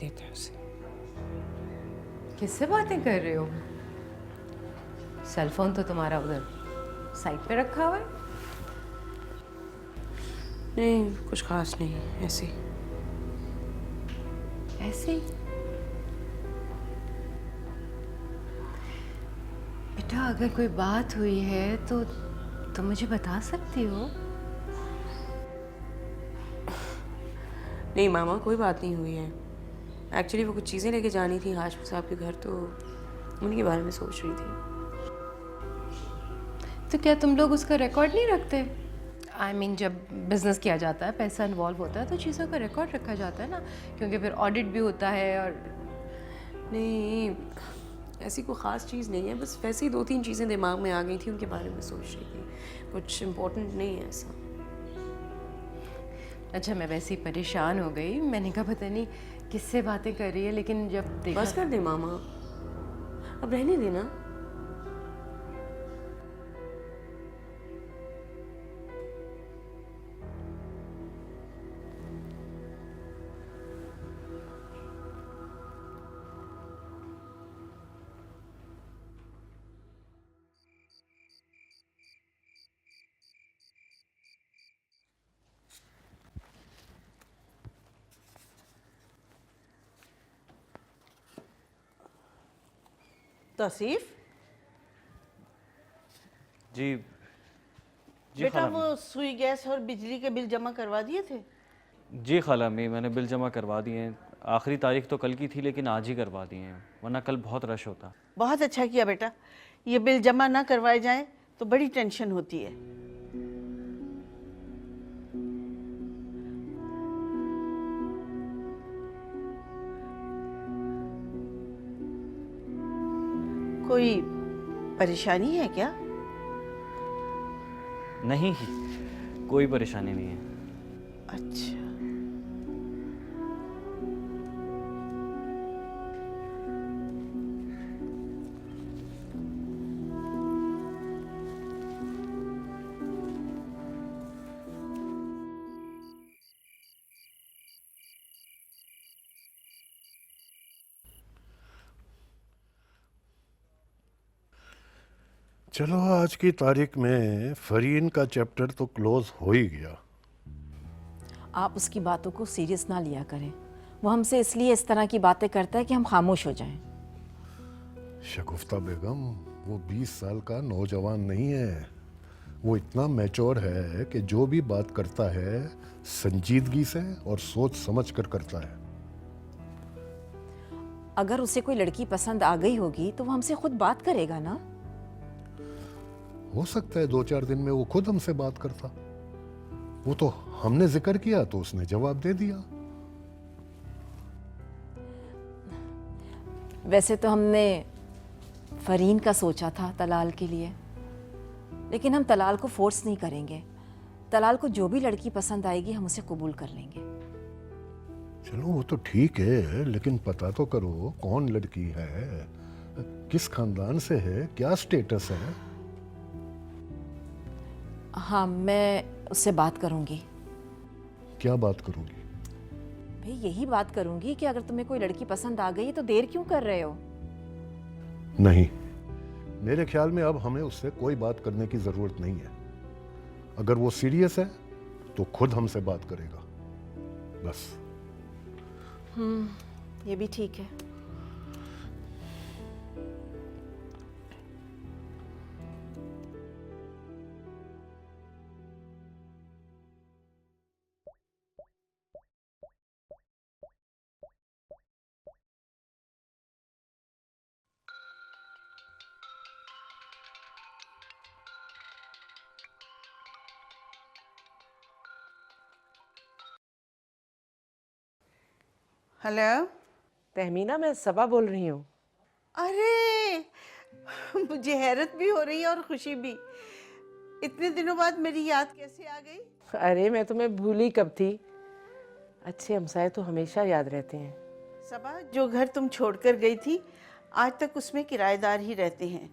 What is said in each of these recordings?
देते हैं उसे। किससे बातें कर रहे हो? सेल फोन तो तुम्हारा उधर साइड पे रखा हुआ है। नहीं, कुछ खास नहीं, ऐसे ही। ऐसे ही? बेटा, अगर कोई बात हुई है तो तुम मुझे बता सकती हो। नहीं मामा, कोई बात नहीं हुई है। एक्चुअली वो कुछ चीज़ें लेके जानी थी हाशिम साहब के घर, तो उन्हीं के बारे में सोच रही थी। तो क्या तुम लोग उसका रिकॉर्ड नहीं रखते? I mean, जब बिजनेस किया जाता है, पैसा इन्वॉल्व होता है, तो चीज़ों का रिकॉर्ड रखा जाता है ना, क्योंकि फिर ऑडिट भी होता है। और नहीं, ऐसी कोई ख़ास चीज़ नहीं है, बस वैसे ही 2-3 चीज़ें दिमाग में आ गई थी, उनके बारे में सोच रही थी। कुछ इम्पोर्टेंट नहीं है ऐसा। अच्छा, मैं वैसे ही परेशान हो गई। मैंने कहा पता नहीं किससे बातें कर रही है, लेकिन जब देखा बस कर दे मामा, अब रहने देना। तौसीफ, जी जी बेटा खाला वो अम्मी। सुई गैस और बिजली के बिल जमा करवा दिए थे? जी खाला अम्मी, मैंने बिल जमा करवा दिए हैं। आखिरी तारीख तो कल की थी, लेकिन आज ही करवा दिए हैं, वरना कल बहुत रश होता। बहुत अच्छा किया बेटा। ये बिल जमा ना करवाए जाएं तो बड़ी टेंशन होती है। कोई परेशानी है क्या? नहीं, कोई परेशानी नहीं है। अच्छा, चलो, आज की तारीख में फरीन का चैप्टर तो क्लोज हो ही गया। आप उसकी बातों को सीरियस ना लिया करें। वो हमसे इसलिए इस तरह की बातें करता है कि हम खामोश हो जाएं। शगुफ्ता बेगम, वो 20 साल का नौजवान नहीं है। वो इतना मैच्योर है कि जो भी बात करता है संजीदगी से और सोच समझ कर करता है। अगर उसे कोई लड़की पसंद आ गई होगी तो वो हमसे खुद बात करेगा ना। हो सकता है 2-4 दिन में वो खुद हमसे बात करता। वो तो हमने जिक्र किया तो उसने जवाब दे दिया। वैसे तो हमने फरीन का सोचा था तलाल के लिए, लेकिन हम तलाल को फोर्स नहीं करेंगे। तलाल को जो भी लड़की पसंद आएगी हम उसे कबूल कर लेंगे। चलो, वो तो ठीक है, लेकिन पता तो करो कौन लड़की है, किस खानदान से है, क्या स्टेटस है। हाँ, मैं उससे बात करूंगी। क्या बात करोगी? भाई, यही बात करूंगी कि अगर तुम्हें कोई लड़की पसंद आ गई तो देर क्यों कर रहे हो। नहीं, मेरे ख्याल में अब हमें उससे कोई बात करने की जरूरत नहीं है। अगर वो सीरियस है तो खुद हमसे बात करेगा, बस। ये भी ठीक है। हेलो। तहमीना, मैं सबा बोल रही हूँ। अरे, मुझे हैरत भी हो रही है और खुशी भी। इतने दिनों बाद मेरी याद कैसे आ गई? अरे, मैं तुम्हें भूली कब थी। अच्छे हमसाए तो हमेशा याद रहते हैं। सबा, जो घर तुम छोड़कर गई थी आज तक उसमें किराएदार ही रहते हैं।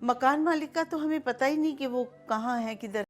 मकान मालिक का तो हमें पता ही नहीं कि वो कहाँ है, किधर।